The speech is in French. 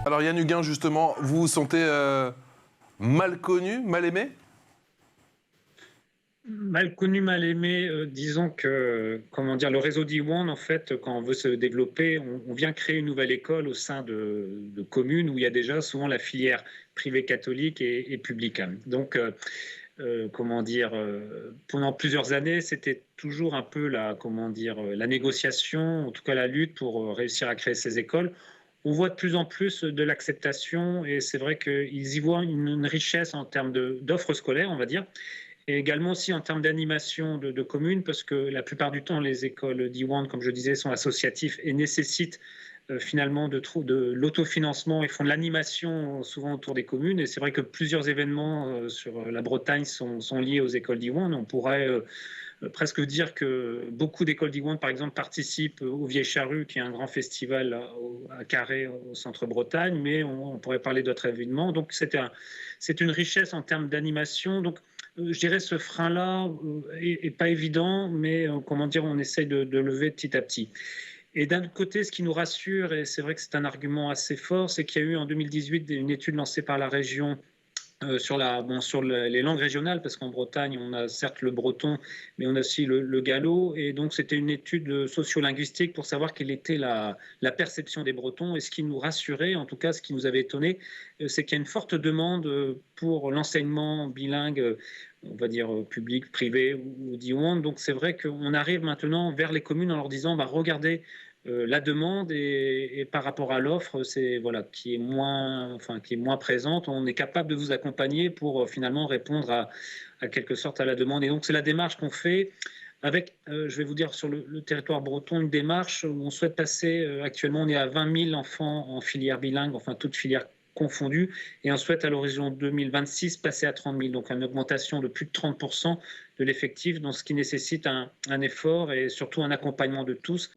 Alors Yann Huguin, justement, vous vous sentez mal connu, mal aimé? Mal connu, mal aimé, disons que, comment dire, le réseau d'Iwan, en fait, quand on veut se développer, on vient créer une nouvelle école au sein de communes où il y a déjà souvent la filière privée catholique et publique. Donc, comment dire, pendant plusieurs années, c'était toujours un peu comment dire, la négociation, en tout cas la lutte pour réussir à créer ces écoles. On voit de plus en plus de l'acceptation et c'est vrai qu'ils y voient une richesse en termes d'offres scolaires, on va dire, et également aussi en termes d'animation de communes, parce que la plupart du temps, les écoles d'Iwan, comme je disais, sont associatifs et nécessitent finalement de l'autofinancement et font de l'animation souvent autour des communes. Et c'est vrai que plusieurs événements sur la Bretagne sont liés aux écoles d'Iwan. On pourrait presque dire que beaucoup d'écoles d'Iwan, par exemple, participent au Vieille Charrue, qui est un grand festival à Carré, au centre-Bretagne, mais on pourrait parler d'autres événements. Donc c'est une richesse en termes d'animation. Donc je dirais ce frein-là est pas évident, mais comment dire, on essaye de lever petit à petit. Et d'un autre côté, ce qui nous rassure, et c'est vrai que c'est un argument assez fort, c'est qu'il y a eu en 2018 une étude lancée par la région sur les langues régionales, parce qu'en Bretagne, on a certes le breton, mais on a aussi le gallo. Et donc, c'était une étude sociolinguistique pour savoir quelle était la perception des Bretons. Et ce qui nous rassurait, en tout cas, ce qui nous avait étonné, c'est qu'il y a une forte demande pour l'enseignement bilingue, on va dire public, privé ou diwan. Donc, c'est vrai qu'on arrive maintenant vers les communes en leur disant, bah, regardez, la demande et par rapport à l'offre, c'est voilà qui est moins présente. On est capable de vous accompagner pour finalement répondre à quelque sorte à la demande. Et donc c'est la démarche qu'on fait avec, je vais vous dire sur le territoire breton, une démarche où on souhaite passer. Actuellement, on est à 20 000 enfants en filière bilingue, enfin toutes filières confondues, et on souhaite à l'horizon 2026 passer à 30 000, donc une augmentation de plus de 30% de l'effectif, donc ce qui nécessite un effort et surtout un accompagnement de tous.